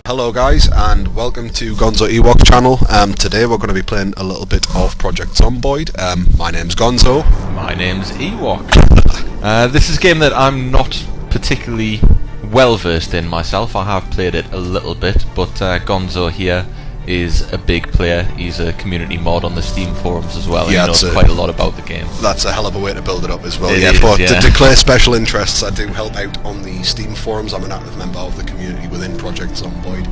Hello guys, and welcome to GonzoEwok channel. Today we're going to be playing a little bit of Project Zomboid. My name's Gonzo. My name's Ewok. This is a game that I'm not particularly well versed in myself. I have played it a little bit, but Gonzo here is a big player. He's a community mod on the Steam forums as well, and he knows quite a lot about the game. That's a hell of a way to build it up as well. To declare special interests, I do help out on the Steam forums. I'm an active member of the community within Project Zomboid.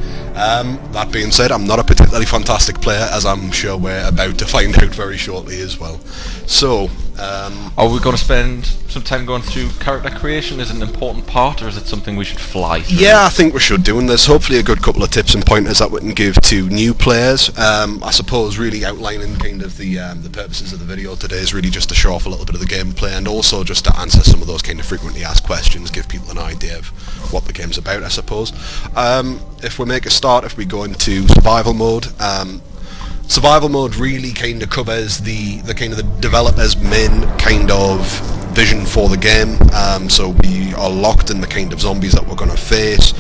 That being said, I'm not a particularly fantastic player, as I'm sure we're about to find out very shortly as well. So, are we going to spend some time going through character creation? Is it an important part, or is it something we should fly through? Yeah, I think we should do, and there's hopefully a good couple of tips and pointers that we can give to new players. I suppose really outlining kind of the purposes of the video today is really just to show off a little bit of the gameplay, and also just to answer some of those kind of frequently asked questions, give people an idea of what the game's about, I suppose. If we make a start, if we go into survival mode, survival mode really kind of covers the kind of the developer's main kind of vision for the game. So we are locked in the kind of zombies that we're going to face.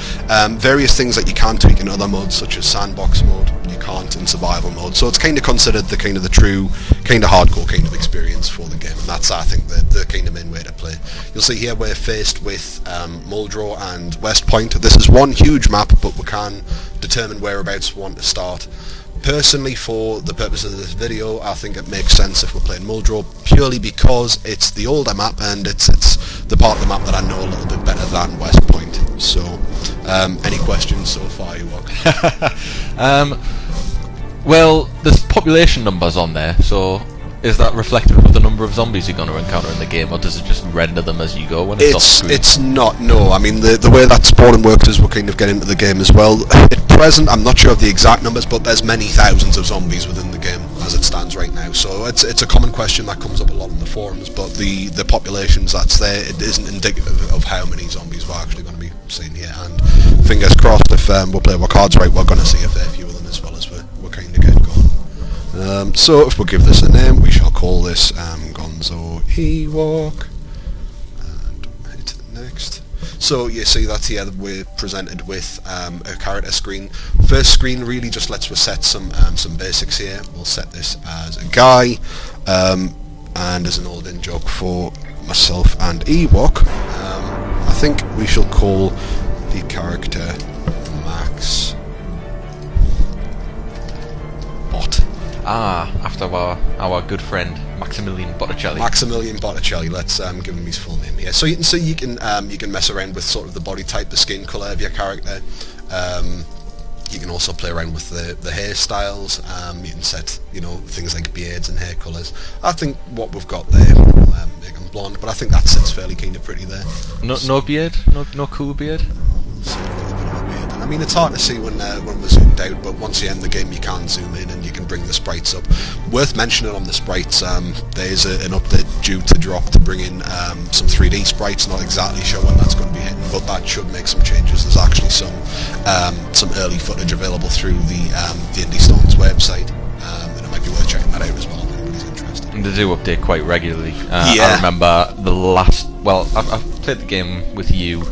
Various things that you can tweak in other modes, such as sandbox mode, you can't in survival mode. So it's kind of considered the kind of the true, kind of hardcore kind of experience for the game, and that's, I think, the kind of main way to play. You'll see here we're faced with Muldrow and West Point. This is one huge map, but we can determine whereabouts we want to start. Personally, for the purposes of this video, I think it makes sense if we're playing Muldrow, purely because it's the older map and it's the part of the map that I know a little bit better than West Point. So, any questions so far, Ewok? Well, there's population numbers on there, so is that reflective of the number of zombies you're going to encounter in the game, or does it just render them as you go when it's off screen? It's not, no. I mean, the way that spawning works is we'll kind of get into the game as well. At present, I'm not sure of the exact numbers, but there's many thousands of zombies within the game as it stands right now. So it's a common question that comes up a lot in the forums, but the populations that's there, it isn't indicative of how many zombies we're actually going to be seeing here. And fingers crossed, if we play our cards right, we're going to see a fair few of them as well as we're kind of getting going. So if we give this a name, we shall call this GonzoEwok, and hit next. So you see that here we're presented with a character screen. First screen really just lets us set some basics here. We'll set this as a guy, and as an old in joke for myself and Ewok, I think we shall call the character Max Botte. After our good friend Maximilian Botticelli. Maximilian Botticelli. Let's give him his full name here. So you can see you can mess around with sort of the body type, the skin colour of your character. You can also play around with the hairstyles. You can set things like beards and hair colours. I think what we've got there, make him blonde, but I think that sits fairly kind of pretty there. No beard, no cool beard. I mean, it's hard to see when we're zoomed out, but once you end the game you can zoom in and you can bring the sprites up. Worth mentioning on the sprites, there is an update due to drop to bring in some 3D sprites. Not exactly sure when that's going to be hitting, but that should make some changes. There's actually some early footage available through the Indie Stones website, and it might be worth checking that out as well if anybody's interested. And they do update quite regularly. Yeah. I remember I've played the game with you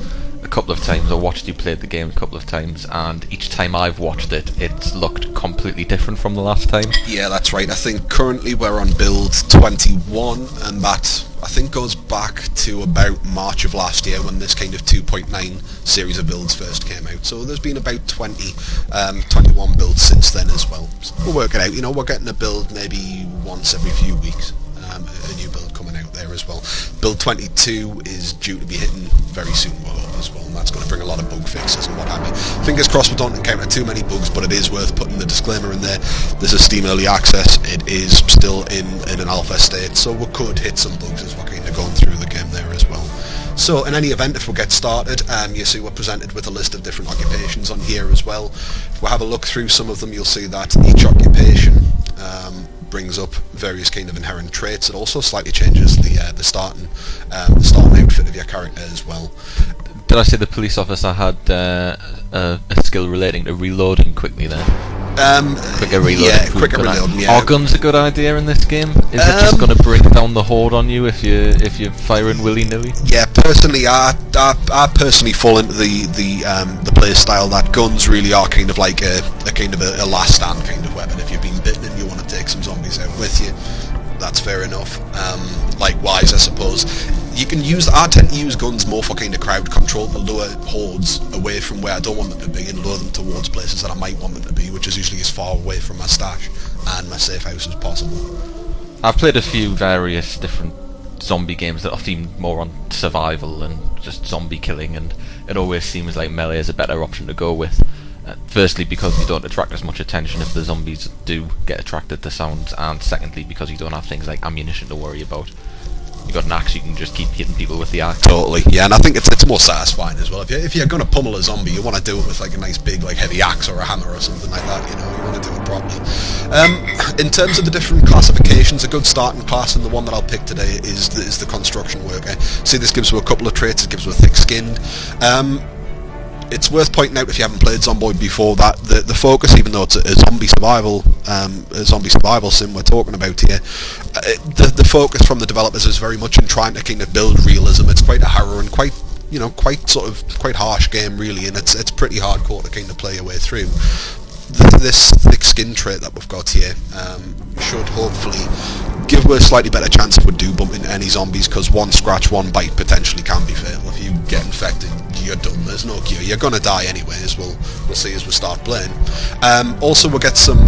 a couple of times. I watched you play the game a couple of times, and each time I've watched it, it's looked completely different from the last time. Yeah, that's right. I think currently we're on build 21, and that I think goes back to about March of last year when this kind of 2.9 series of builds first came out. So there's been about 21 builds since then as well. So we'll work it out. We're getting a build maybe once every few weeks. A new build coming out there as well. Build 22 is due to be hitting very soon as well, and that's going to bring a lot of bug fixes and what have you. Fingers crossed we don't encounter too many bugs, but it is worth putting the disclaimer in there. This is Steam Early Access. It is still in an alpha state, so we could hit some bugs as we're kind of going through the game there as well. So in any event, if we get started, you see we're presented with a list of different occupations on here as well. If we have a look through some of them, you'll see that each occupation brings up various kind of inherent traits. It also slightly changes the starting outfit of your character as well. Did I say the police officer had a skill relating to reloading quickly then? Quicker reloading. Yeah, quicker reloading. Yeah. Are guns a good idea in this game? Is it just going to bring down the horde on you if you're firing willy-nilly? Yeah, personally, I personally fall into the play style that guns really are kind of like a kind of a last stand kind of weapon. If you've been bitten and you want to take some zombies out with you, that's fair enough. Likewise, I suppose you can use. I tend to use guns more for kind of crowd control, to lure hordes away from where I don't want them to be and lure them towards places that I might want them to be, which is usually as far away from my stash and my safe house as possible. I've played a few various different zombie games that are themed more on survival and just zombie killing, and it always seems like melee is a better option to go with. Firstly, because you don't attract as much attention if the zombies do get attracted to sounds, and secondly, because you don't have things like ammunition to worry about. You got an axe, you can just keep hitting people with the axe. Totally, yeah, and I think it's more satisfying as well. If you're going to pummel a zombie, you want to do it with like a nice big like heavy axe or a hammer or something like that. You know, you want to do it properly. In terms of the different classifications, a good starting class, and the one that I'll pick today is the construction worker. See, this gives you a couple of traits. It gives you a thick-skinned. It's worth pointing out, if you haven't played Zomboid before, that the focus, even though it's a zombie survival sim we're talking about here, the focus from the developers is very much in trying to kind of build realism. It's quite a harrowing, quite harsh game really, and it's pretty hardcore to kind of play your way through. This thick skin trait that we've got here should hopefully give us a slightly better chance if we do bump into any zombies, because one scratch, one bite potentially can be fatal. If you get infected, you're done. There's no cure. You're gonna die anyways. We'll see as we start playing. Also, we'll get some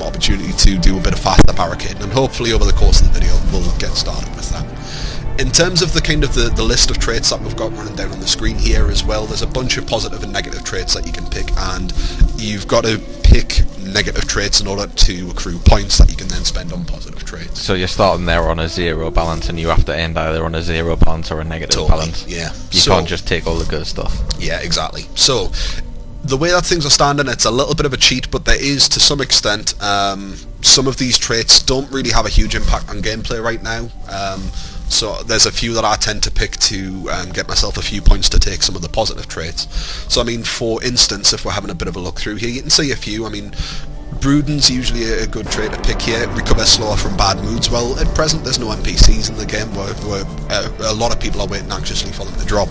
opportunity to do a bit of faster barricading, and hopefully over the course of the video we'll get started with that. In terms of the list of traits that we've got running down on the screen here as well, there's a bunch of positive and negative traits that you can pick, and you've got to pick negative traits in order to accrue points that you can then spend on positive traits. So you're starting there on a 0 balance, and you have to end either on a 0 balance or a negative balance. Yeah. You can't just take all the good stuff. Yeah, exactly. So the way that things are standing, it's a little bit of a cheat, but there is, to some extent, some of these traits don't really have a huge impact on gameplay right now. So there's a few that I tend to pick to get myself a few points to take some of the positive traits. So I mean, for instance, if we're having a bit of a look through here, you can see a few. I mean, brooding's usually a good trait to pick here. Recover slower from bad moods. Well, at present there's no NPCs in the game where a lot of people are waiting anxiously for them to drop.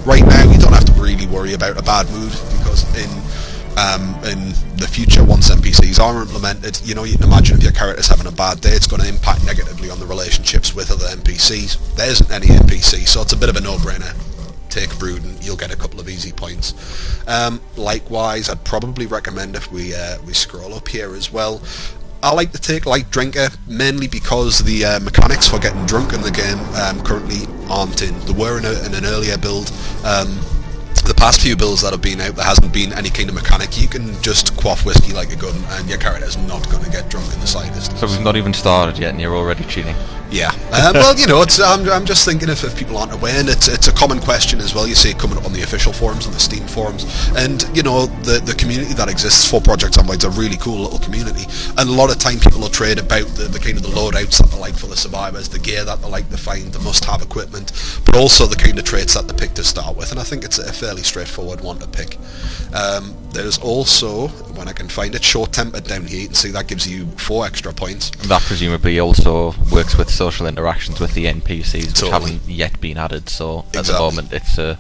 Right now you don't have to really worry about a bad mood, because in the future, once NPCs are implemented, you know, you can imagine if your character's having a bad day, it's going to impact negatively on the relationships with other NPCs. There isn't any NPC, so it's a bit of a no-brainer. Take brooding, you'll get a couple of easy points. Likewise, I'd probably recommend, if we scroll up here as well, I like to take light drinker, mainly because the mechanics for getting drunk in the game currently aren't in. They were in an earlier build. The past few builds that have been out, there hasn't been any kind of mechanic. You can just quaff whiskey like a gun, and your character's not going to get drunk in the slightest. So we've not even started yet, and you're already cheating. Yeah. Well, you know, I'm just thinking if people aren't aware, and it's a common question as well. You see it coming up on the official forums and the Steam forums, and you know, the community that exists for Project Zomboid is a really cool little community, and a lot of time people will trade about the kind of the loadouts that they like for the survivors, the gear that they like to find, the must-have equipment, but also the kind of traits that they pick to start with, and I think it's a fairly straightforward one to pick. There's also, when I can find it, short-tempered down here. You can see that gives you 4 extra points. That presumably also works with social interactions with the NPCs, which haven't yet been added, so at the moment it's a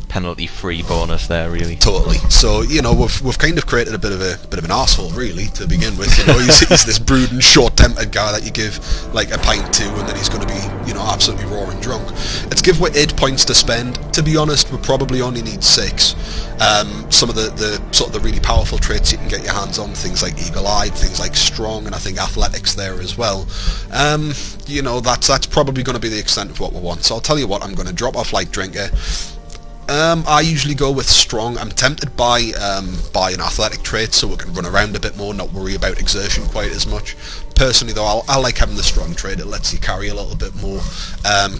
penalty-free bonus there, really. Totally. So, you know, we've kind of created a bit of an arsehole, really, to begin with. You know, he's this brooding, short-tempered guy that you give like a pint to, and then he's going to be, you know, absolutely roaring drunk. It's give away 8 points to spend. To be honest, we probably only need 6. Some of the sort of the really powerful traits you can get your hands on, things like eagle-eyed, things like strong, and I think athletics there as well. You know, that's probably going to be the extent of what we want. So I'll tell you what, I'm going to drop off light drinker. I usually go with strong. I'm tempted by an athletic trait, so we can run around a bit more, not worry about exertion quite as much. Personally though, I like having the strong trait. It lets you carry a little bit more,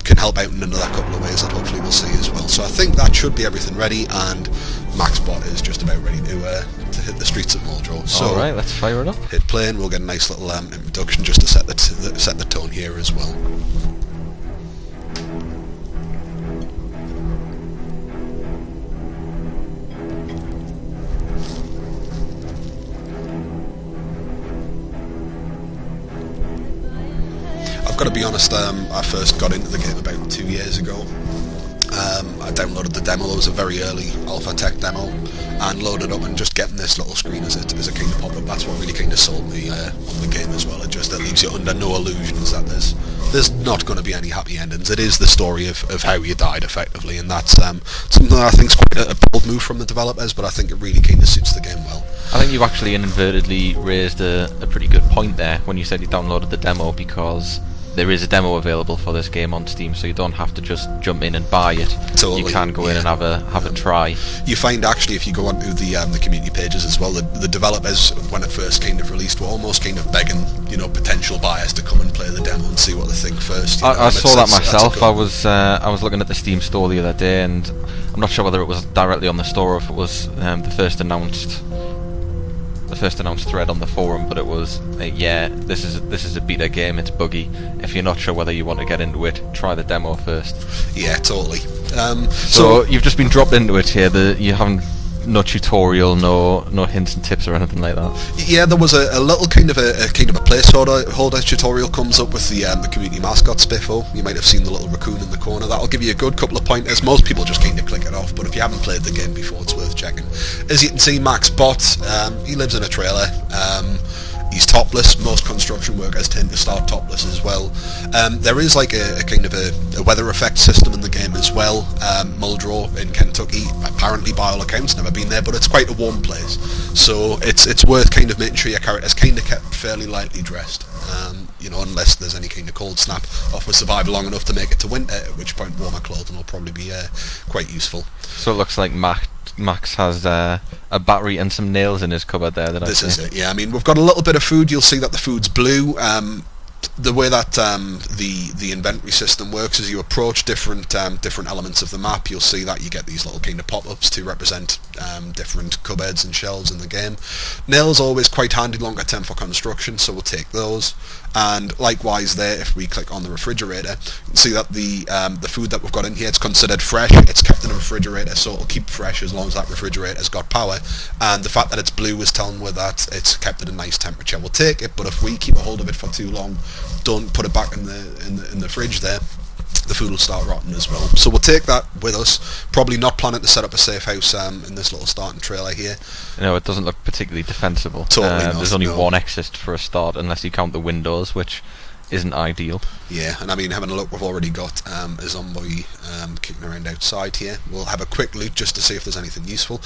can help out in another couple of ways that hopefully we'll see as well. So I think that should be everything ready, and Max Botte is just about ready to hit the streets of Muldrow. So alright, let's fire it up. Hit play, and we'll get a nice little introduction just to set the tone here as well. got to be honest, I first got into the game about 2 years ago. I downloaded the demo. It was a very early alpha tech demo, and loaded up, and just getting this little screen as a kind of pop-up, that's what really kind of sold me on the game as well. It leaves you under no illusions that there's not going to be any happy endings. It is the story of how you died effectively, and that's something that I think is quite a bold move from the developers, but I think it really kind of suits the game well. I think you actually inadvertently raised a pretty good point there when you said you downloaded the demo, because there is a demo available for this game on Steam, so you don't have to just jump in and buy it. Totally. You can go in and have a try. You find actually, if you go onto the community pages as well, the developers, when it first kind of released, were almost kind of begging, potential buyers to come and play the demo and see what they think first. I saw that myself. I was looking at the Steam store the other day, and I'm not sure whether it was directly on the store or if it was the first announced thread on the forum, but it was this is a beta game, it's buggy. If you're not sure whether you want to get into it, try the demo first. Yeah, totally. So you've just been dropped into it here. You haven't no tutorial, no hints and tips or anything like that. Yeah, there was a little kind of a placeholder tutorial comes up with the community mascot Spiffo. You might have seen the little raccoon in the corner. That'll give you a good couple of pointers. Most people just kind of click it off, but if you haven't played the game before, it's worth checking. As you can see, Max Botte, he lives in a trailer. He's topless. Most construction workers tend to start topless as well. There is like a kind of a weather effect system in the game as well. Muldrow in Kentucky, apparently by all accounts, never been there, but it's quite a warm place. So it's worth kind of making sure your character's kind of kept fairly lightly dressed. Unless there's any kind of cold snap, or we survive long enough to make it to winter, at which point warmer clothing will probably be quite useful. So it looks like Max has a battery and some nails in his cupboard there. This is it, yeah. I mean, we've got a little bit of food. You'll see that the food's blue. The way that the inventory system works is you approach different elements of the map. You'll see that you get these little kind of pop-ups to represent different cupboards and shelves in the game. Nails always quite handy longer term for construction, so we'll take those. And likewise there, if we click on the refrigerator, you can see that the food that we've got in here, it's considered fresh. It's kept in a refrigerator, so it'll keep fresh as long as that refrigerator's got power. And the fact that it's blue is telling me that it's kept at a nice temperature. We'll take it, but if we keep a hold of it for too long, don't put it back in the fridge there, the food will start rotting as well. So we'll take that with us. Probably not planning to set up a safe house in this little starting trailer here. No, it doesn't look particularly defensible. Totally not, there's only one exit for a start, unless you count the windows, which isn't ideal. Yeah, and I mean, having a look, we've already got a zombie kicking around outside here. We'll have a quick look just to see if there's anything useful.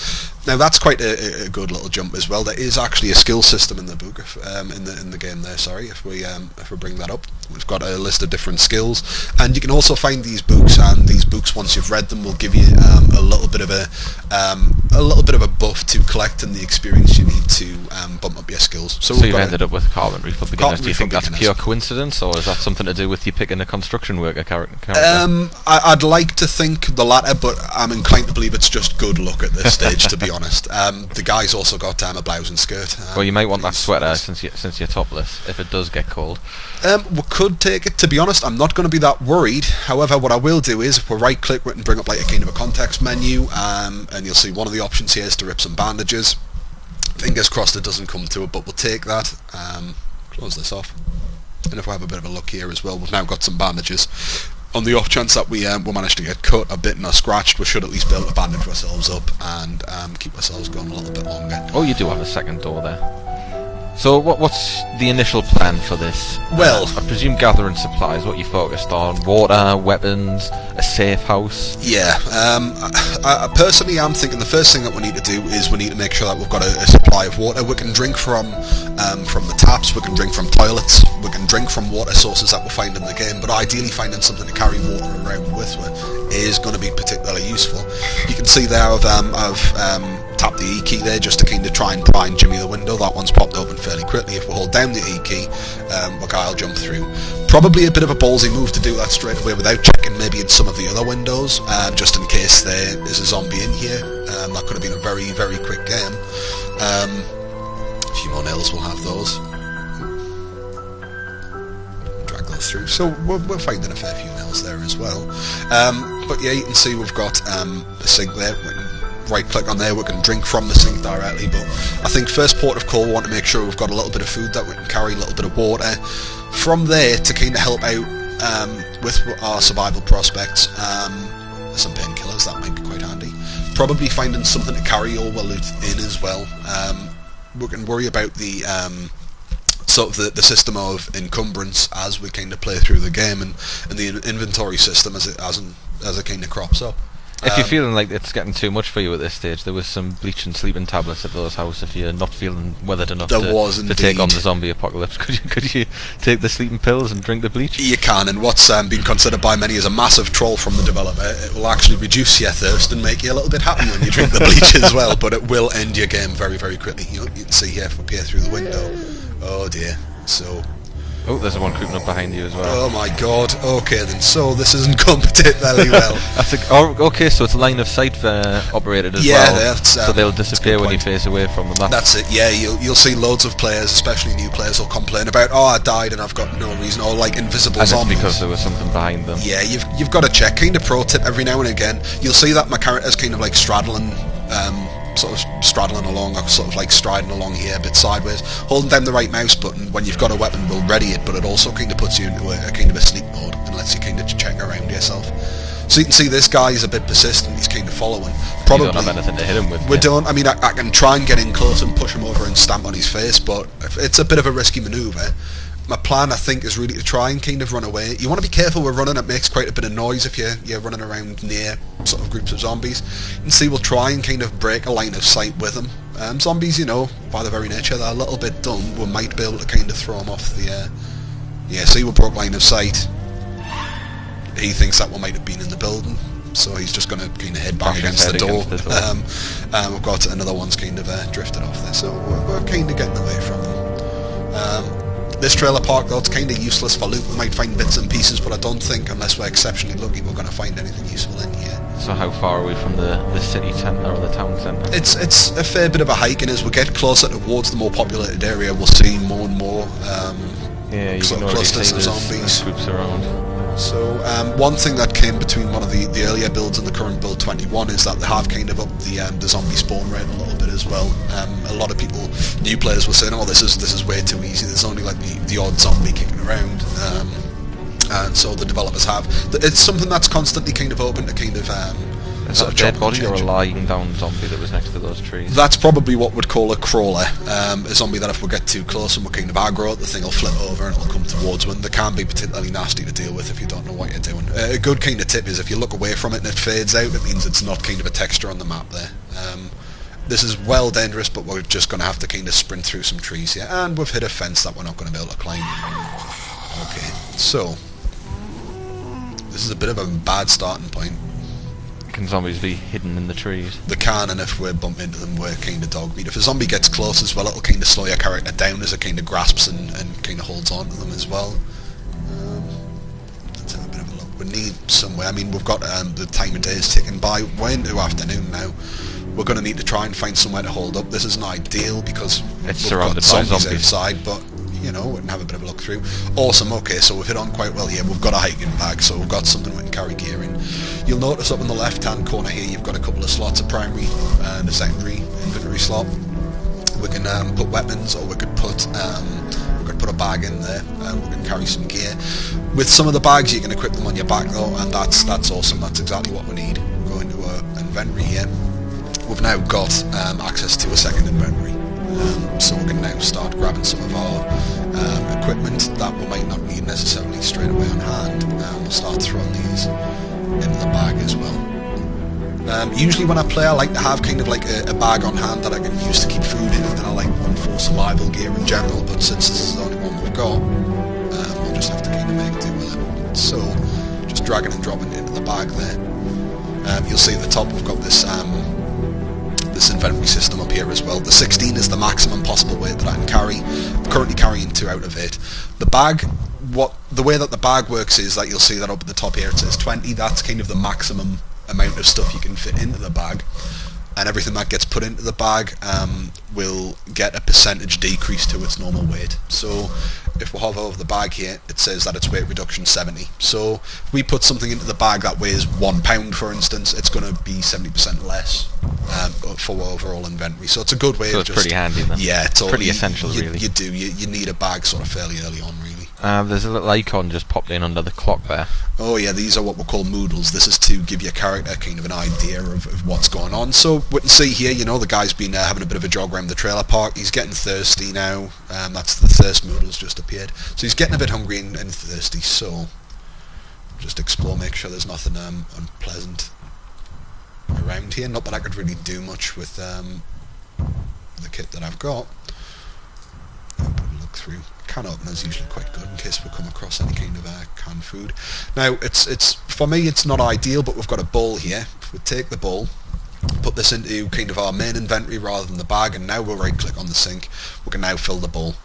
Now that's quite a good little jump as well. There is actually a skill system in the book, in the game there. Sorry, if we bring that up, we've got a list of different skills, and you can also find these books. And these books, once you've read them, will give you a little bit of a buff to collect and the experience you need to bump up your skills. So you've ended up with carpentry for beginners. Do you think that's beginners. pure coincidence, or is that something to do with you picking a construction worker character? I'd like to think the latter, but I'm inclined to believe it's just good luck at this stage, to be honest. The guy's also got a blouse and skirt. Well, you might want that sweater since you're topless, if it does get cold. We could take it, to be honest. I'm not going to be that worried. However, what I will do is, if we right click, we can bring up like a kind of a context menu, and you'll see one of the options here is to rip some bandages. Fingers crossed it doesn't come to it, but we'll take that. Close this off. And if we have a bit of a look here as well, we've now got some bandages. On the off chance that we manage to get cut, or bitten or scratched, we should at least be able to bandage ourselves up and keep ourselves going a little bit longer. Oh, you do have a second door there. So what's the initial plan for this? Well, I presume gathering supplies, what you focused on? Water, weapons, a safe house? Yeah, I personally am thinking the first thing that we need to do is we need to make sure that we've got a supply of water. We can drink from the taps, we can drink from toilets, we can drink from water sources that we'll find in the game, but ideally finding something to carry water around with is going to be particularly useful. You can see there I've tap the E key there just to kind of try and pry and jimmy the window. That one's popped open fairly quickly. If we hold down the E key, the guy will jump through. Probably a bit of a ballsy move to do that straight away without checking maybe in some of the other windows, just in case there is a zombie in here. That could have been a very, very quick game. A few more nails, we'll have those. Drag those through. So we're finding a fair few nails there as well. But yeah, you can see we've got a sink there. Right click on there, we can drink from the sink directly, but I think first port of call we want to make sure we've got a little bit of food that we can carry, a little bit of water. From there, to kind of help out with our survival prospects, some painkillers, that might be quite handy. Probably finding something to carry all the loot in as well. We can worry about the sort of the system of encumbrance as we kind of play through the game, and the inventory system as it kind of crops up. If you're feeling like it's getting too much for you at this stage, there was some bleach and sleeping tablets at those house. If you're not feeling weathered enough to take on the zombie apocalypse, could you take the sleeping pills and drink the bleach? You can, and what's been considered by many as a massive troll from the developer, it will actually reduce your thirst and make you a little bit happy when you drink the bleach as well, but it will end your game very, very quickly. You can see here if we peer through the window. Oh dear. So... Oh, there's one creeping up behind you as well. Oh my god. Okay then, so this isn't going particularly well. Okay, so it's line of sight operated as well. So they'll disappear when you face away from them. That's it, yeah. You'll see loads of players, especially new players, will complain about, oh, I died and I've got no reason, or like invisible and zombies. It's because there was something behind them. Yeah, you've got to check. Kind of pro tip, every now and again, you'll see that my character's kind of like straddling along, or sort of like striding along here a bit sideways. Holding down the right mouse button when you've got a weapon will ready it, but it also kind of puts you into a kind of a sleep mode and lets you kind of check around yourself. So you can see this guy is a bit persistent, he's kind of following. Probably, you don't have anything to hit him with. We don't. I mean, I can try and get in close and push him over and stamp on his face, but it's a bit of a risky manoeuvre. My plan, I think, is really to try and kind of run away. You want to be careful with running, it makes quite a bit of noise if you're running around near sort of groups of zombies. You can see we'll try and kind of break a line of sight with them. Zombies, you know, by their very nature, they're a little bit dumb. We might be able to kind of throw them off the... Yeah, see, we broke line of sight. He thinks that one might have been in the building, so he's just going to kind of head back against the door. We've got another one's kind of drifted off there, so we're kind of getting away from them. This trailer park, though, it's kind of useless for loot. We might find bits and pieces, but I don't think, unless we're exceptionally lucky, we're going to find anything useful in here. So how far away from the city centre or the town centre? It's a fair bit of a hike, and as we get closer towards the more populated area, we'll see more and more you sort of clusters of zombies. Groups around. So one thing that came between one of the earlier builds and the current build 21 is that they have kind of upped the zombie spawn rate a little bit as well. A lot of people, new players, were saying, "Oh, this is way too easy. There's only like the odd zombie kicking around." And so the developers have. It's something that's constantly kind of open to kind of is that a dead body or a lying down zombie that was next to those trees? That's probably what we'd call a crawler, a zombie that if we get too close and we're kind of aggro, the thing will flip over and it'll come towards one. They can be particularly nasty to deal with if you don't know what you're doing. A good kind of tip is if you look away from it and it fades out, it means it's not kind of a texture on the map there. This is well dangerous, but we're just going to have to kind of sprint through some trees here, and we've hit a fence that we're not going to be able to climb. Okay, so this is a bit of a bad starting point. Can zombies be hidden in the trees? They can, and if we bump into them, we're kind of dog meat. If a zombie gets close as well, it'll kind of slow your character down as it kind of grasps and kind of holds on to them as well. Let's have a bit of a look. We need somewhere. I mean, we've got the time of day is ticking by. We're into afternoon now. We're going to need to try and find somewhere to hold up. This isn't ideal because it's we've surrounded got by zombies outside, but you know, we can have a bit of a look through. Awesome, okay, so we've hit on quite well here. We've got a hiking bag, so we've got something we can carry gear in. You'll notice up in the left-hand corner here, you've got a couple of slots, a primary and a secondary inventory slot. We can put weapons, or we could put a bag in there. We can carry some gear. With some of the bags, you can equip them on your back though, and that's awesome. That's exactly what we need. We'll go into our inventory here. We've now got access to a second inventory. So we can now start grabbing some of our equipment that we might not need necessarily straight away on hand. We'll start throwing these into the bag as well. Usually when I play, I like to have kind of like a bag on hand that I can use to keep food in, and then I like one for survival gear in general, but since this is the only one we've got, we'll just have to kind of make do with it. So, just dragging and dropping it into the bag there. You'll see at the top we've got this inventory system up here as well. The 16 is the maximum possible weight that I can carry. I'm currently carrying 2 out of 8. The bag, the way that the bag works is that you'll see that up at the top here it says 20. That's kind of the maximum amount of stuff you can fit into the bag, and everything that gets put into the bag will get a percentage decrease to its normal weight. So if we hover over the bag here, it says that its weight reduction 70. So if we put something into the bag that weighs 1 pound, for instance, it's going to be 70% less for overall inventory. So it's a good way. So it's pretty handy then. Yeah, it's pretty essential, really. You need a bag sort of fairly early on, really. There's a little icon just popped in under the clock there. Oh yeah, these are what we call moodles. This is to give your character kind of an idea of what's going on. So we can see here, you know, the guy's been having a bit of a jog around the trailer park. He's getting thirsty now. That's the thirst moodles just appeared. So he's getting a bit hungry and thirsty. So just explore, make sure there's nothing unpleasant around here. Not that I could really do much with the kit that I've got. I'll put a look through. Can opener is usually quite good in case we come across any kind of canned food. Now, it's for me, it's not ideal, but we've got a bowl here. If we take the bowl, put this into kind of our main inventory rather than the bag, and now we'll right-click on the sink. We can now fill the bowl.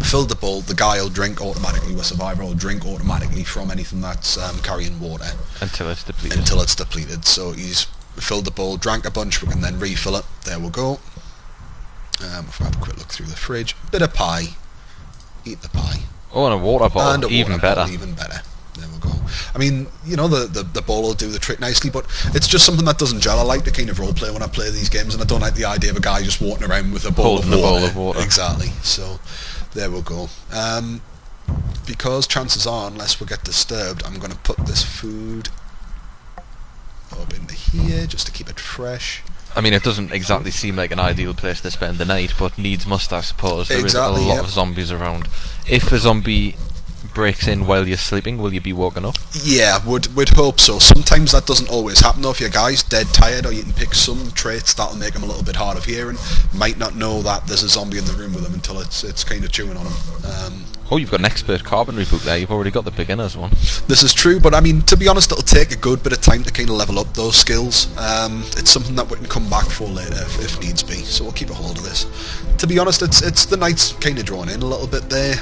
Fill the bowl, the guy will drink automatically, the survivor will drink automatically from anything that's carrying water. Until it's depleted. Until it's depleted. So he's filled the bowl, drank a bunch, we can then refill it. There we go. If we have a quick look through the fridge. Bit of pie. Eat the pie. Oh, and a water bottle. And a even water better. Bottle, even better. There we go. I mean, you know, the bowl will do the trick nicely, but it's just something that doesn't gel. I like to kind of roleplay when I play these games, and I don't like the idea of a guy just walking around with a bowl of water. Exactly. So, there we go. Because chances are, unless we get disturbed, I'm going to put this food up into here, just to keep it fresh. I mean, it doesn't exactly seem like an ideal place to spend the night, but needs must, I suppose. There is a lot of zombies around. If a zombie breaks in while you're sleeping, will you be woken up? Yeah, would hope so. Sometimes that doesn't always happen though. If your guy's dead tired, or you can pick some traits that'll make him a little bit hard of hearing, might not know that there's a zombie in the room with him until it's kind of chewing on him. Oh, you've got an expert carpentry book there. You've already got the beginner's one. This is true, but I mean, to be honest, it'll take a good bit of time to kind of level up those skills. It's something that we can come back for later if needs be, so we'll keep a hold of this. To be honest, it's the night's kind of drawn in a little bit there.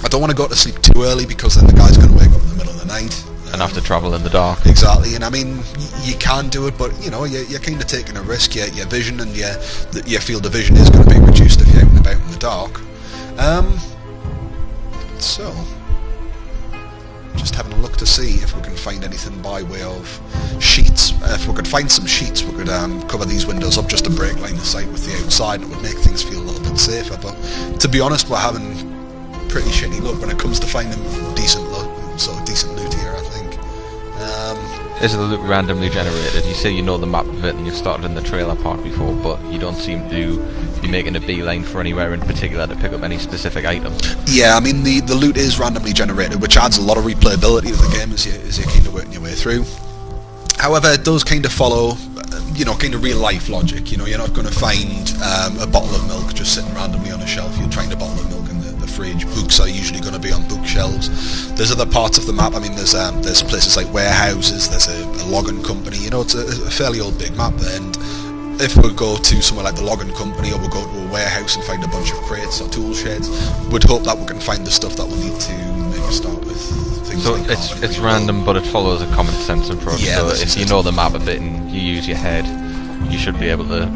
I don't want to go to sleep too early because then the guy's going to wake up in the middle of the night. And have to travel in the dark. Exactly, and I mean, you can do it, but you know, you're kind of taking a risk. Your vision and your field of vision is going to be reduced if you're out and about in the dark. So, just having a look to see if we can find anything by way of sheets. If we could find some sheets, we could cover these windows up just to break line of sight with the outside, and it would make things feel a little bit safer. But to be honest, we're having pretty shitty luck when it comes to finding decent loot here, I think. Is the loot randomly generated? You say you know the map of it and you've started in the trailer park before, but you don't seem to be making a beeline for anywhere in particular to pick up any specific item. Yeah, I mean, the loot is randomly generated, which adds a lot of replayability to the game as you're kind of working your way through. However, it does kind of follow, you know, kind of real life logic. You know, you're not going to find a bottle of milk just sitting randomly on a shelf. You'll find a bottle of milk in the fridge. Books are usually going to be on bookshelves. There's other parts of the map. I mean, there's places like warehouses. There's a logging company. You know, it's a fairly old big map there. And if we go to somewhere like the logging company, or we'll go to a warehouse and find a bunch of crates or tool sheds, we'd hope that we can find the stuff that we'll need to make a start with. So like it's random, but it follows a common sense approach. Yeah, so if you know the map a bit and you use your head, you should be able to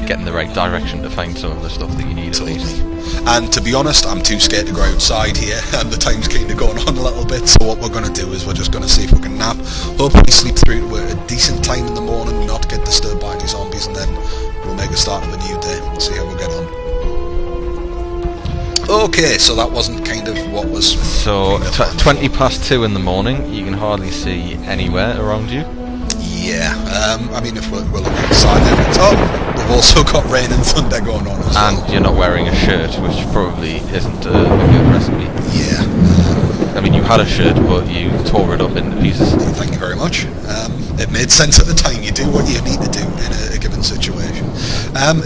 get in the right direction to find some of the stuff that you need at least. And to be honest, I'm too scared to go outside here, and the time's kind of going on a little bit, so what we're going to do is we're just going to see if we can nap, hopefully sleep through to a decent time in the morning, not get disturbed by any zombies, and then we'll make a start of a new day. We'll see how we get on. Okay, so that wasn't kind of what was... So, 20 past 2 in the morning, you can hardly see anywhere around you. Yeah, I mean, if we're looking outside, then it's... Oh! We've also got rain and thunder going on as well. And you're not wearing a shirt, which probably isn't a good recipe. Yeah. I mean, you had a shirt, but you tore it up into pieces. Thank you very much. It made sense at the time. You do what you need to do in a given situation.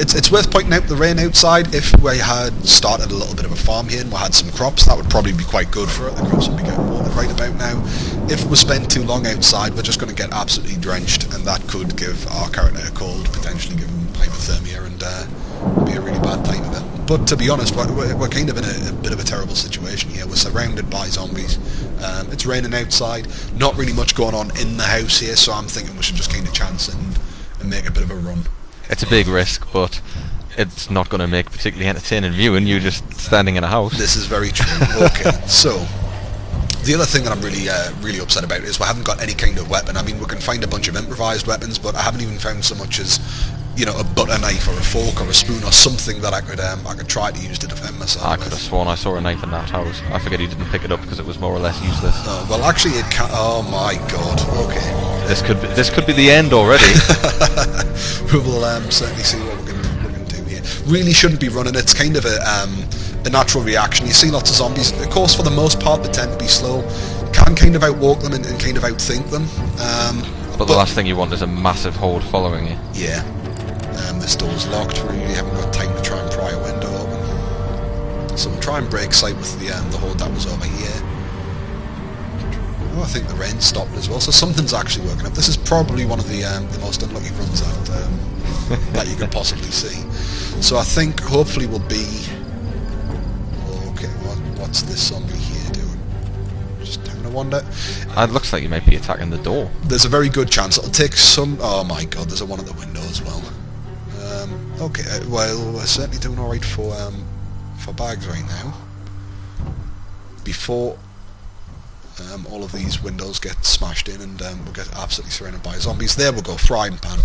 It's worth pointing out the rain outside. If we had started a little bit of a farm here and we had some crops, that would probably be quite good for it. The crops would be getting watered right about now. If we spend too long outside, we're just going to get absolutely drenched, and that could give our character a cold, potentially give him hypothermia, and be a really bad time of it. But to be honest, we're kind of in a bit of a terrible situation here. We're surrounded by zombies. It's raining outside. Not really much going on in the house here, so I'm thinking we should just kind of chance and make a bit of a run. It's a big risk, but it's not going to make particularly entertaining viewing. You just standing in a house. This is very true. Okay, so the other thing that I'm really upset about is we haven't got any kind of weapon. I mean, we can find a bunch of improvised weapons, but I haven't even found so much as you know, a butter knife or a fork or a spoon or something that I could try to use to defend myself. I could have sworn I saw a knife in that house. I forget he didn't pick it up because it was more or less useless. Well, actually, it can. Oh my god. Okay. This could be the end already. We will certainly see what we're going to do here. Really shouldn't be running. It's kind of a natural reaction. You see lots of zombies. Of course, for the most part, they tend to be slow. Can kind of outwalk them and kind of outthink them. But the last thing you want is a massive horde following you. Yeah. This door's locked. We really haven't got time to try and pry a window open. So we'll try and break sight with the horde that was over here. Oh, I think the rain stopped as well, so something's actually working up. This is probably one of the most unlucky runs that you could possibly see. So I think hopefully we'll be... Okay, what's this zombie here doing? Just having a wonder. It looks like you might be attacking the door. There's a very good chance it'll take some... Oh my god, there's one at the window as well. Okay, well, we're certainly doing alright for bags right now. Before all of these windows get smashed in and we'll get absolutely surrounded by zombies. There we go, frying pan.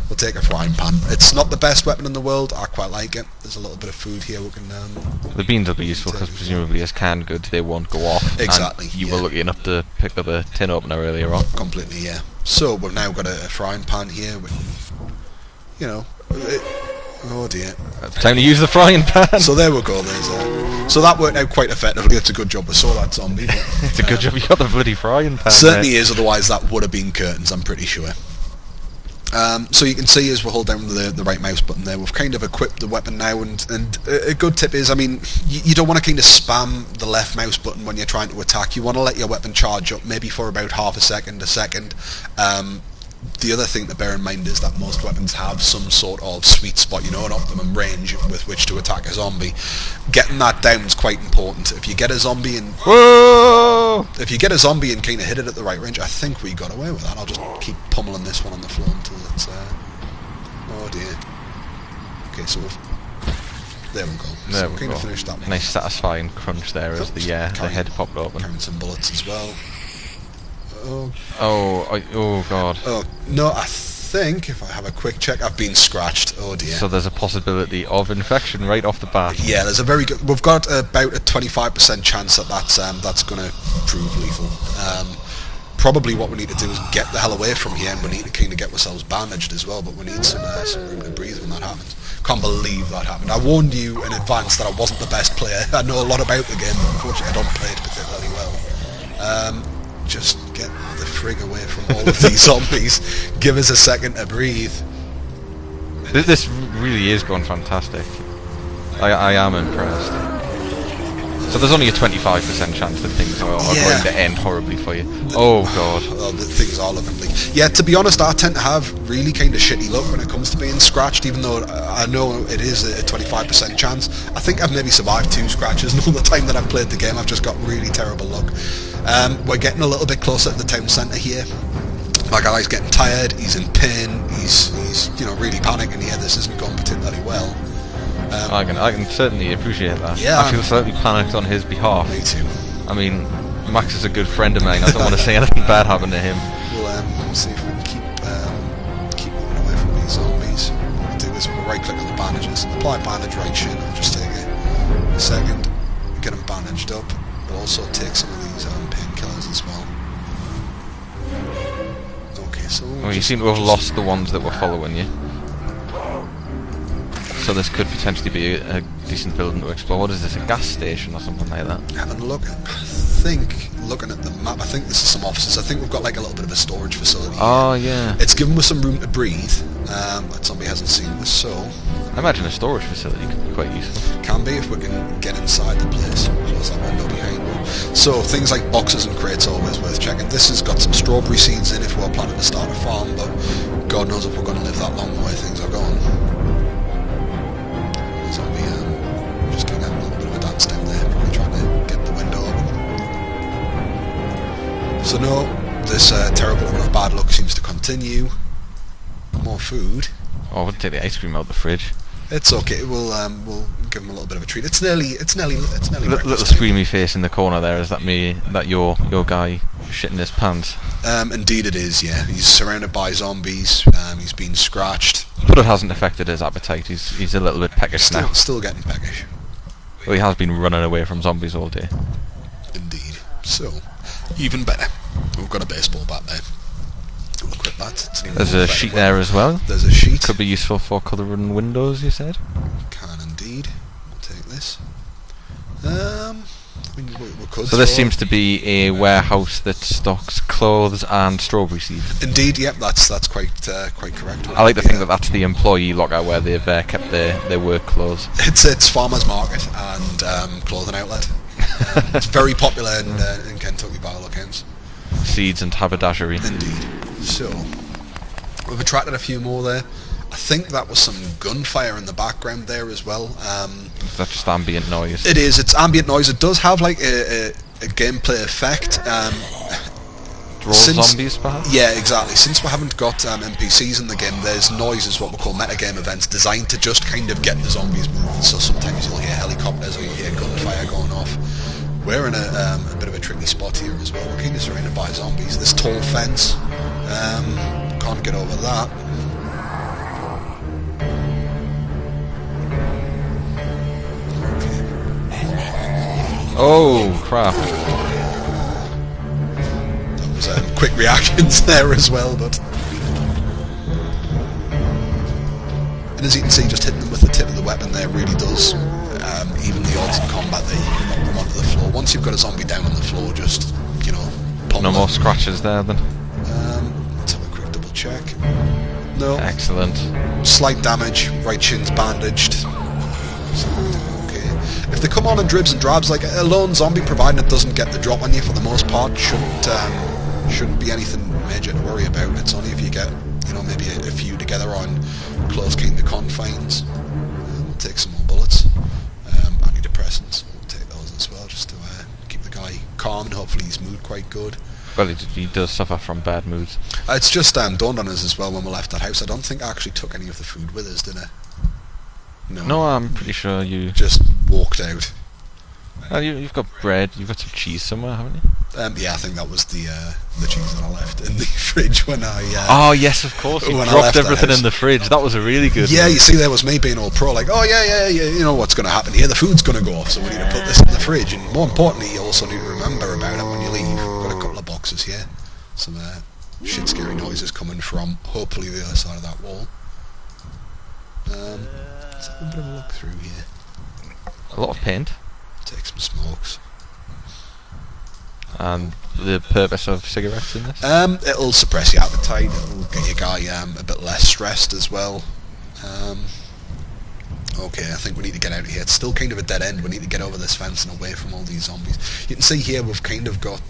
We'll take a frying pan. It's not the best weapon in the world, I quite like it. There's a little bit of food here we can... the beans will be useful because presumably as canned goods they won't go off. Exactly. And you were lucky enough to pick up a tin opener earlier on. Completely, yeah. So we've now got a frying pan here with, you know... oh dear. Time to use the frying pan! So there we go, so that worked out quite effectively. It's a good job we saw that zombie. But, it's a good job you got the bloody frying pan. Certainly is, otherwise that would have been curtains, I'm pretty sure. So you can see as we hold down the right mouse button there, we've kind of equipped the weapon now, and a good tip is, I mean, you don't want to kind of spam the left mouse button when you're trying to attack. You want to let your weapon charge up, maybe for about half a second. The other thing to bear in mind is that most weapons have some sort of sweet spot, you know, an optimum range with which to attack a zombie. Getting that down is quite important. If you get a zombie and... Whoa! If you get a zombie and kind of hit it at the right range, I think we got away with that. I'll just keep pummeling this one on the floor until it's... oh dear. Okay, so there we go. There we we kind of go. finished that one. Nice satisfying crunch there as the head popped open. Carrying some bullets as well. Oh god. Oh, no, I think, if I have a quick check, I've been scratched. Oh dear. So there's a possibility of infection right off the bat. Yeah, there's a very good... We've got about a 25% chance that that's going to prove lethal. Probably what we need to do is get the hell away from here, and we need to kind of get ourselves bandaged as well, but we need some room to breathe when that happens. Can't believe that happened. I warned you in advance that I wasn't the best player. I know a lot about the game, but unfortunately I don't play it particularly well. Just get the frig away from all of these zombies. Give us a second to breathe. This really is going fantastic. I am impressed. So there's only a 25% chance that things are going to end horribly for you. Oh god. Well, the things are looking bleak. Yeah, to be honest, I tend to have really kind of shitty luck when it comes to being scratched, even though I know it is a 25% chance. I think I've maybe survived 2 scratches, and all the time that I've played the game I've just got really terrible luck. We're getting a little bit closer to the town centre here. My guy's getting tired, he's in pain, he's really panicking here. This isn't going particularly well. I can certainly appreciate that. Yeah, I feel slightly panicked on his behalf. Me too. I mean, Max is a good friend of mine. I don't want to say anything bad happen to him. We'll see if we can keep moving away from these zombies. What we'll do is we'll right click on the bandages, apply bandage right shin. It'll just take a second, get them bandaged up. We'll also take some of these painkillers as well. Okay, so well, you seem to have lost the ones that were following you. So this could potentially be a decent building to explore. What is this, a gas station or something like that? Having a look, looking at the map, I think this is some offices. I think we've got like a little bit of a storage facility. Oh yeah. It's given us some room to breathe. That zombie hasn't seen us, so... I imagine a storage facility could be quite useful. Can be, if we can get inside the place. Close that window behind me. So things like boxes and crates are always worth checking. This has got some strawberry seeds in if we're planning to start a farm, but God knows if we're going to live that long the way things are going. Just going to have a little bit of a dance down there, probably trying to get the window open. So no, this terrible run of bad luck seems to continue. More food. Oh, I wouldn't take the ice cream out of the fridge. It's okay. We'll give him a little bit of a treat. It's nearly Little screamy face in the corner there. Is that me? That your guy shitting his pants? Indeed it is. Yeah, he's surrounded by zombies. He's been scratched. But it hasn't affected his appetite. He's a little bit peckish now. Still getting peckish. Well, he has been running away from zombies all day. Indeed. So, even better. We've got a baseball bat there. We'll equip that. There's a sheet there as well. There's a sheet. Could be useful for colouring windows, you said? Can indeed. We'll take this. So this seems to be a warehouse that stocks clothes and strawberry seeds. Indeed, yep, that's quite correct. I like to think that that's the employee locker where they've kept their work clothes. It's farmers market and clothing outlet. It's very popular in Kentucky by all accounts. Seeds and haberdashery. Indeed. So we've attracted a few more there. I think that was some gunfire in the background there as well. Is that just ambient noise? It is. It's ambient noise. It does have like a gameplay effect. Draw zombies, perhaps? Yeah, exactly. Since we haven't got NPCs in the game, there's noises, what we call metagame events, designed to just kind of get the zombies moving. So sometimes you'll hear helicopters or you'll hear gunfire going off. We're in a bit of a tricky spot here as well. We're kind of surrounded by zombies. This tall fence, can't get over that. Oh, crap. That was quick reactions there as well, but... And as you can see, just hitting them with the tip of the weapon there really does even the odds in combat there. You can knock them onto the floor. Once you've got a zombie down on the floor, just, you know, pump No them. more scratches there, then? Let's have a quick double check. No. Excellent. Slight damage, right shin's bandaged. If they come on in dribs and drabs, like a lone zombie, providing it doesn't get the drop on you for the most part, shouldn't be anything major to worry about. It's only if you get, you know, maybe a few together on close kind of confines. We'll take some more bullets. Antidepressants, we'll take those as well, just to keep the guy calm and hopefully his mood quite good. Well, he does suffer from bad moods. It's just dawned on us as well when we left that house. I don't think I actually took any of the food with us, did I? No, I'm pretty sure you... just walked out. Well, you've got bread, you've got some cheese somewhere, haven't you? Yeah, I think that was the cheese that I left in the fridge when I... oh, yes, of course, you dropped everything in the fridge. That was a really good Yeah, one. you see, there was me being all pro, like, oh, yeah, you know what's going to happen here. The food's going to go off, so we need to put this in the fridge. And more importantly, you also need to remember about it when you leave. We've got a couple of boxes here. Some shit scary noises coming from, hopefully, the other side of that wall. Let's have a bit of a look through here. A lot of paint. Take some smokes. And the purpose of cigarettes in this? It'll suppress your appetite. It'll get your guy a bit less stressed as well. Okay, I think we need to get out of here. It's still kind of a dead end. We need to get over this fence and away from all these zombies. You can see here we've kind of got...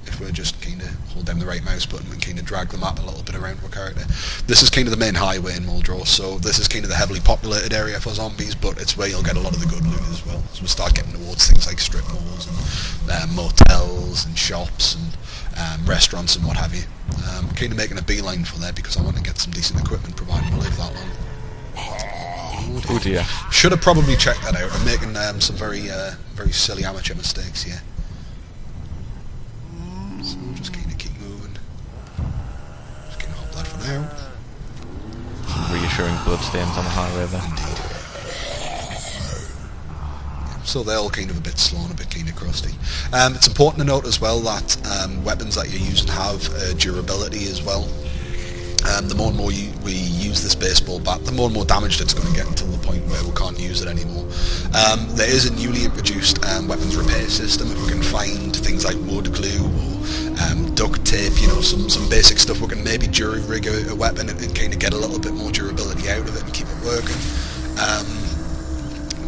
if we're just kind of hold down the right mouse button and kind of drag the map a little bit around our character. This is kind of the main highway in Muldrow, so this is kind of the heavily populated area for zombies, but it's where you'll get a lot of the good loot as well. So we'll start getting towards things like strip malls and motels and shops and restaurants and what have you. Kind of making a beeline for there because I want to get some decent equipment provided we live that long. Oh dear. Should have probably checked that out. I'm making some very silly amateur mistakes here. So we'll just kind of keep moving. Just going to hold that for now. Some reassuring bloodstains on the highway there. Indeed. So they're all kind of a bit slow and a bit kind of crusty. It's important to note as well that weapons that you're using have durability as well. The more and more we use this baseball bat, the more and more damaged it's going to get until the point where we can't use it anymore. There is a newly introduced weapons repair system. If we can find things like wood glue or duct tape, you know, some basic stuff, we can maybe jury rig a weapon and kind of get a little bit more durability out of it and keep it working.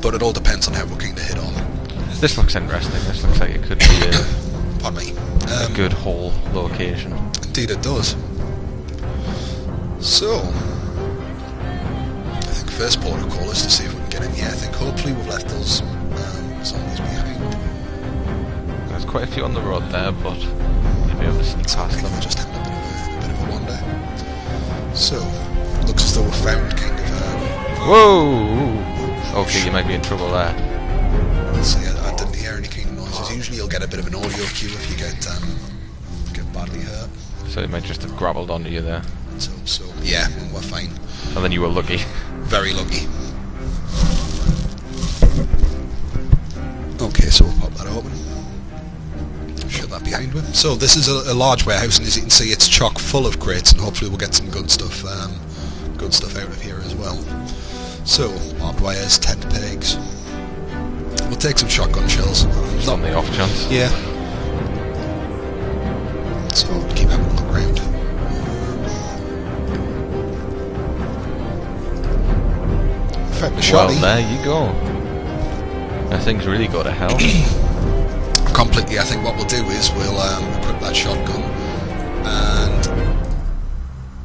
But it all depends on how we kind of hit on. This looks interesting. This looks like it could be Pardon me. a good haul location. Indeed it does. So, I think first port of call is to see if we can get in here. I think hopefully we've left those zombies behind. There's quite a few on the road there, but you'll be able to sneak past them. We're just having a bit of a wander. So, looks as though we've found kind of Whoa! Okay, you might be in trouble there. Let's see, I didn't hear any kind of noises. Usually you'll get a bit of an audio cue if you get badly hurt. So it might just have gravelled onto you there. Let's hope so. Yeah, we're fine. And then you were lucky. Very lucky. Okay, so we'll pop that open. Shut that behind me. So this is a large warehouse, and as you can see, it's chock full of crates, and hopefully we'll get some good stuff out of here as well. So, barbed wires, tent pegs. We'll take some shotgun shells. Just on the off chance. Yeah. So, keep having a look around. Found the shotty. Well, there you go. That thing's really go to hell. Completely. I think what we'll do is we'll equip that shotgun, and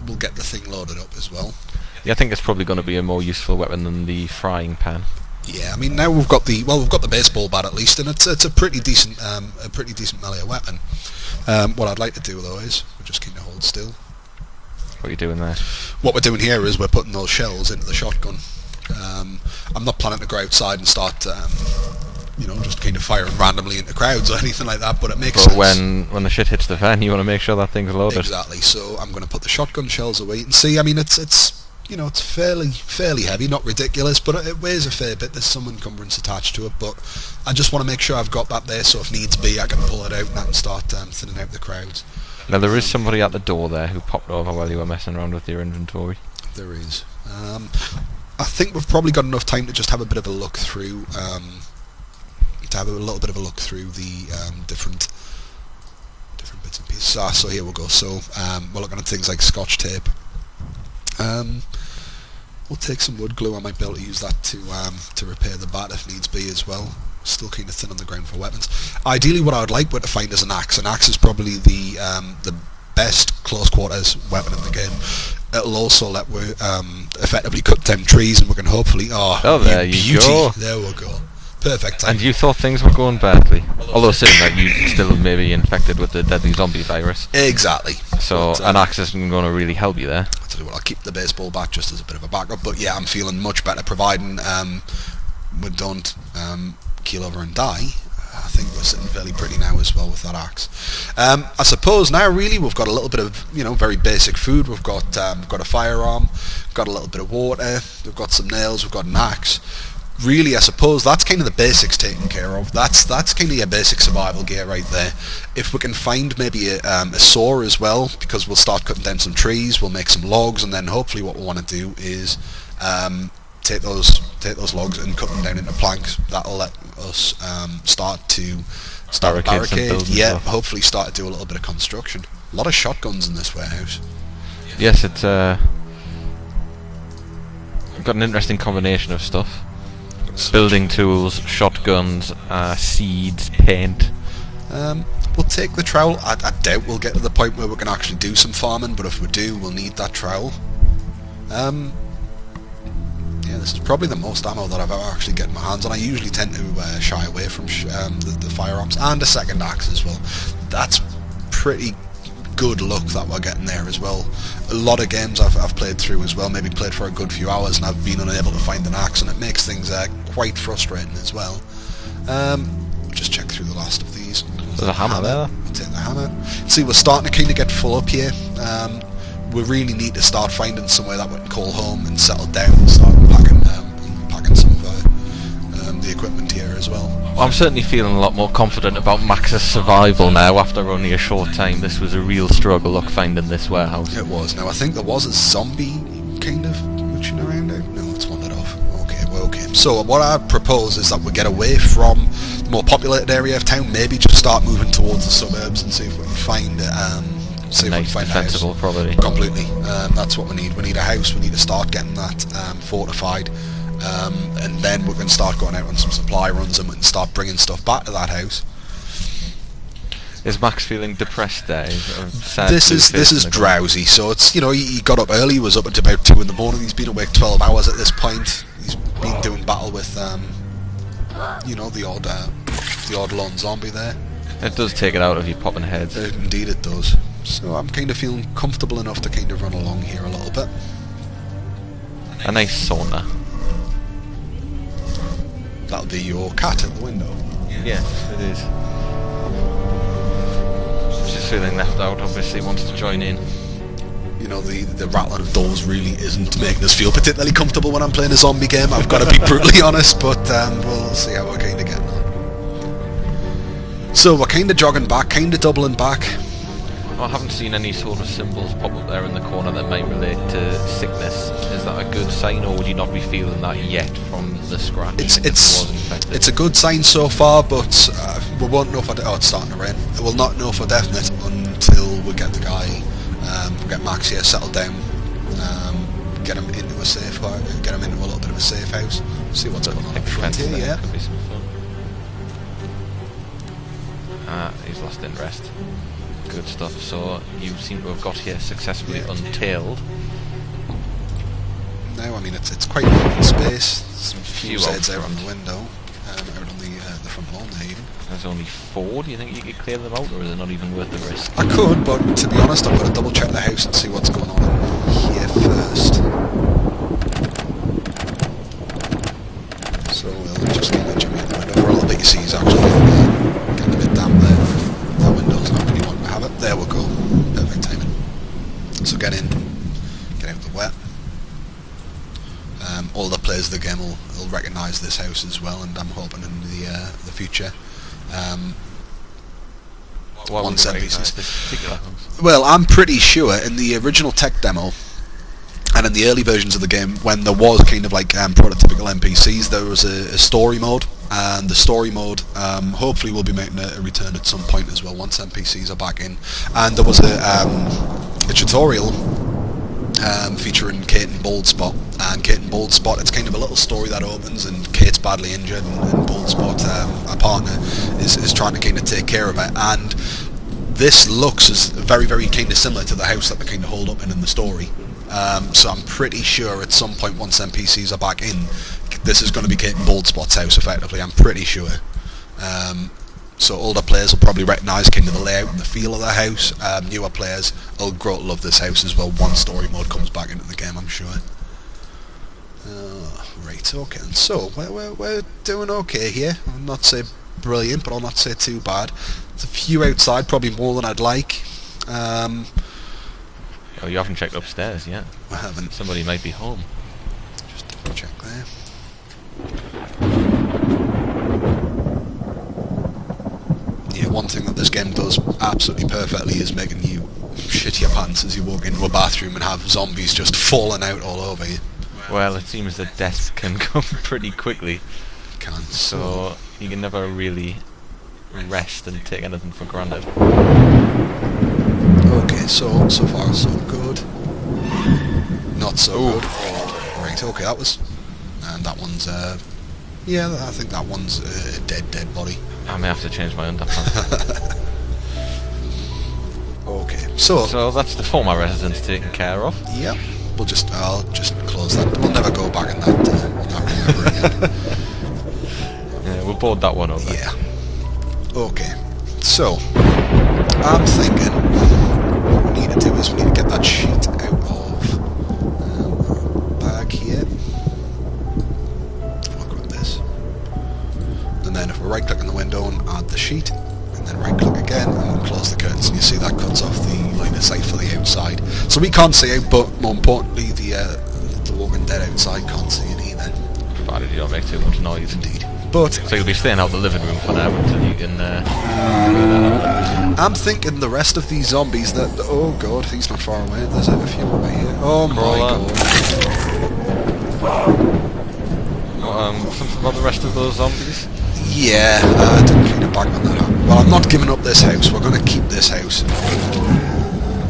we'll get the thing loaded up as well. Yeah, I think it's probably going to be a more useful weapon than the frying pan. Yeah, I mean now we've got the baseball bat at least, and it's a pretty decent melee weapon. What I'd like to do though is we're just kind of hold still. What are you doing there? What we're doing here is we're putting those shells into the shotgun. I'm not planning to go outside and start, just kind of firing randomly into crowds or anything like that. But it makes sense. But when the shit hits the fan, you want to make sure that thing's loaded. Exactly. So I'm going to put the shotgun shells away. And see, I mean, it's fairly heavy, not ridiculous, but it weighs a fair bit. There's some encumbrance attached to it, but I just want to make sure I've got that there, so if needs be, I can pull it out and I can start thinning out the crowds. Now there is somebody at the door there who popped over while you were messing around with your inventory. There is. I think we've probably got enough time to just have a bit of a look through, the different bits and pieces. So here we'll go. So we're looking at things like Scotch tape. We'll take some wood glue. I might be able to use that to repair the bat if needs be as well. Still kind of thin on the ground for weapons. Ideally, what I would like to find is an axe. An axe is probably the best close quarters weapon in the game. It'll also let we effectively cut down trees, and we can hopefully there you go. There we go. Perfect time. And you thought things were going badly, although saying that you still may be infected with the deadly zombie virus. Exactly. So an axe isn't going to really help you there. I'll tell you what, I'll keep the baseball bat just as a bit of a backup. But yeah, I'm feeling much better, providing we don't keel over and die. I think we're sitting fairly pretty now as well with that axe. I suppose now really we've got a little bit of very basic food. We've got a firearm, we've got a little bit of water, we've got some nails, we've got an axe. Really, I suppose that's kind of the basics taken care of. That's kind of your basic survival gear right there. If we can find maybe a saw as well, because we'll start cutting down some trees, we'll make some logs, and then hopefully what we want to do is take those logs and cut them down into planks. That'll let us start a barricade. Yeah, hopefully start to do a little bit of construction. A lot of shotguns in this warehouse. Yes, it's got an interesting combination of stuff. Building tools, shotguns, seeds, paint. We'll take the trowel. I doubt we'll get to the point where we can actually do some farming, but if we do, we'll need that trowel. Yeah, this is probably the most ammo that I've ever actually get my hands on. I usually tend to shy away from the firearms, and a second axe as well. That's pretty good luck that we're getting there as well. A lot of games I've played through as well, maybe played for a good few hours, and I've been unable to find an axe, and it makes things quite frustrating as well. Just check through the last of these. There's a hammer there. I'll take the hammer. See, we're starting to kind of get full up here. We really need to start finding somewhere that we can call home and settle down and start packing some of the equipment here as well. I'm certainly feeling a lot more confident about Max's survival now after only a short time. This was a real struggle finding this warehouse. It was. Now I think there was a zombie kind of mooching around out. No, it's wandered off. Okay, well, okay. So what I propose is that we get away from the more populated area of town, maybe just start moving towards the suburbs and see if we can find nice defensible property. Completely. That's what we need. We need a house. We need to start getting that fortified. And then we can start going out on some supply runs, and we can start bringing stuff back to that house. Is Max feeling depressed there? This is drowsy. So it's he got up early. He was up until about 2 in the morning. He's been awake 12 hours at this point. He's been doing battle with the odd lone zombie there. It does take it out of you popping heads. Indeed it does. So I'm kind of feeling comfortable enough to kind of run along here a little bit. A nice sauna. That'll be your cat at the window. Yes, it is. She's feeling left out, obviously wants to join in. you know, the rattling of doors really isn't making us feel particularly comfortable when I'm playing a zombie game, I've got to be brutally honest, but we'll see how we're kind of getting on. So we're kind of jogging back, kind of doubling back. I haven't seen any sort of symbols pop up there in the corner that may relate to sickness. Is that a good sign, or would you not be feeling that yet from the scratch? It's a good sign so far, but we won't know for it's starting to rain. We'll not know for definite until we get the guy, get Max here settled down, get him into a safe house, get him into a little bit of a safe house, see what's going on up front here. Yeah. Could be some fun. He's lost interest. Good stuff. So you seem to have got here successfully untailed. No, I mean it's quite an open space. Some few heads out on the window, out on the front lawn there even. There's only 4. Do you think you could clear them out, or is it not even worth the risk? I could, but to be honest, I'm going to double check the house and see what's going on here first. So we'll just leave that Jimmy at the window for a little bit. You see, he's actually getting a bit damp there. That window's not really wanting to have it. There we go. Perfect timing. So get in, get out of the wet. All the players of the game will recognise this house as well, and I'm hoping in the future. Why would you recognise this particular house? Well, I'm pretty sure in the original tech demo and in the early versions of the game, when there was kind of like prototypical NPCs, there was a story mode, and the story mode hopefully will be making a return at some point as well once NPCs are back in. And there was a tutorial featuring Kate and Boldspot, and Kate and Boldspot, it's kind of a little story that opens, and Kate's badly injured, and Boldspot, our partner, is trying to kind of take care of her, and this looks as very, very kind of similar to the house that they kind of hold up in the story. So I'm pretty sure at some point once NPCs are back in, this is going to be Kate and Boldspot's house effectively, I'm pretty sure. So older players will probably recognise kind of the layout and the feel of the house. Newer players will grow to love this house as well once story mode comes back into the game, I'm sure. Right, okay, and so we're doing okay here. I'll not say brilliant, but I'll not say too bad. There's a few outside, probably more than I'd like. Oh, you haven't checked upstairs yet? I haven't. Somebody might be home. Just double check there. Yeah, one thing that this game does absolutely perfectly is making you shit your pants as you walk into a bathroom and have zombies just falling out all over you. Well, it seems that death can come pretty quickly. It can. So you can never really rest and take anything for granted. Okay, so far so good. Not so good. Right, okay, that was... And that one's, yeah, I think that one's a dead body. I may have to change my underpants. Okay, so that's the former residence taken care of. Yep. I'll just close that. We'll never go back in that room ever again. Yeah, we'll board that one over. Yeah. Okay. So, I'm thinking what we need to do is we need to get that sheet out of bag here. I'll grab this. And then if we right click on the window and add the sheet, and then right click again and close the curtains, and you see that cuts off the line of sight for the outside. So we can't see out, but more importantly the walking dead outside can't see it either. Provided you don't make too much noise. Indeed. But so you'll be staying out the living room for now until you can I'm thinking the rest of these zombies that... Oh god, he's not far away. There's a few over here. Oh my god. Something about the rest of those zombies? Yeah, I didn't kind of back on that. Well, I'm not giving up this house. We're going to keep this house.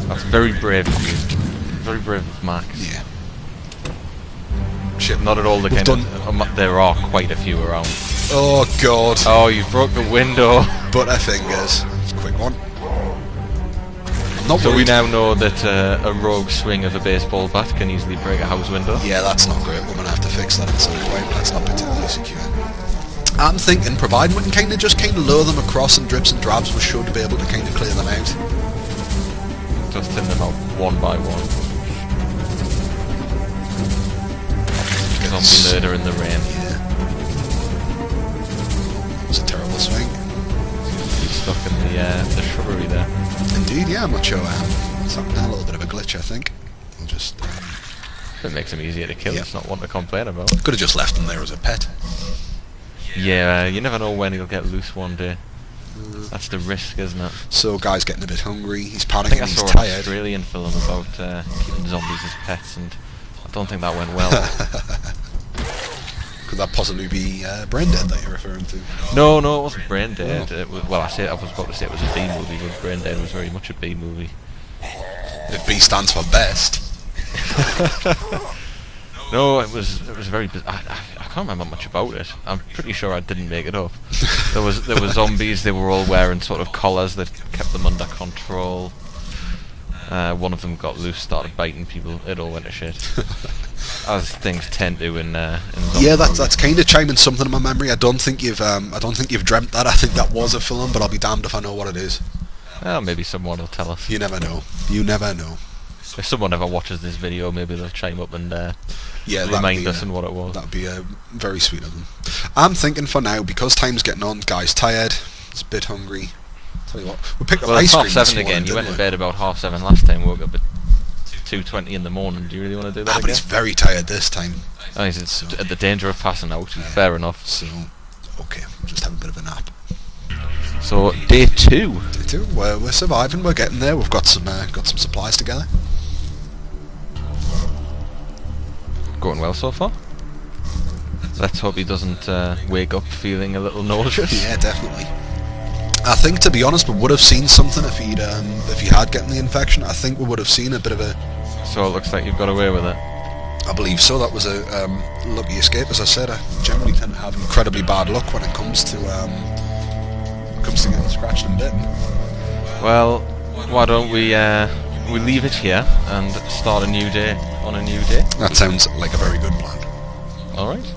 That's very brave of you. Very brave of Max. Yeah. Shit, not at all the kind of... there are quite a few around. Oh god. Oh, you broke the window. Butterfingers. Quick one. So we now know that a rogue swing of a baseball bat can easily break a house window. Yeah, that's not great. We're going to have to fix that in some way. That's not particularly secure. I'm thinking, provided we can just lure them across in drips and drabs, we should be able to kind of clear them out. Just thin them out one by one. Zombie murder in the rain. Yeah. It was a terrible swing. He's stuck in the shrubbery there. Indeed, yeah, I'm not sure What's happening now? A little bit of a glitch, I think. We'll just... It makes him easier to kill, Yeah. it's not one to complain about. Could have just left him there as a pet. Yeah, you never know when he'll get loose one day. That's the risk, isn't it? So, guy's getting a bit hungry, he's I panicking, think I he's saw an tired. Australian film about keeping zombies as pets, and I don't think that went well. Could that possibly be Brain Dead that you're referring to? No, it wasn't Brain Dead. Oh. It was, well, I was about to say it was a B movie, but Brain Dead was very much a B movie. If B stands for best. No, it was very. I can't remember much about it. I'm pretty sure I didn't make it up. There were zombies. They were all wearing sort of collars that kept them under control. One of them got loose, started biting people. It all went to shit, as things tend to in zombie Yeah, movies. that's kind of chiming something in my memory. I don't think you've dreamt that. I think that was a film, but I'll be damned if I know what it is. Well, maybe someone will tell us. You never know. You never know. If someone ever watches this video, maybe they'll chime up and Yeah, remind us on what it was. That'd be very sweet of them. I'm thinking for now, because time's getting on, guy's tired, he's a bit hungry. Tell you what, we picked up Well, ice it's cream this 7:30 morning, again. You didn't went to we? bed about 7:30 last time. Woke up at 2:20 in the morning. Do you really want to do that But again? he's very tired this time. Oh, he's at the danger of passing out. Fair enough. So, okay, we'll just have a bit of a nap. So day 2. Day 2, we're surviving. We're getting there. We've got some supplies together. Going well so far. Let's hope he doesn't wake up feeling a little nauseous. Yeah, definitely. I think, to be honest, we would have seen something if he had gotten the infection. I think we would have seen a bit of a... So it looks like you've got away with it. I believe so. That was a lucky escape. As I said, I generally tend to have incredibly bad luck when it comes to getting scratched and bitten. Well, why don't we leave it here and start a new day on a new day? That sounds like a very good plan. Alright.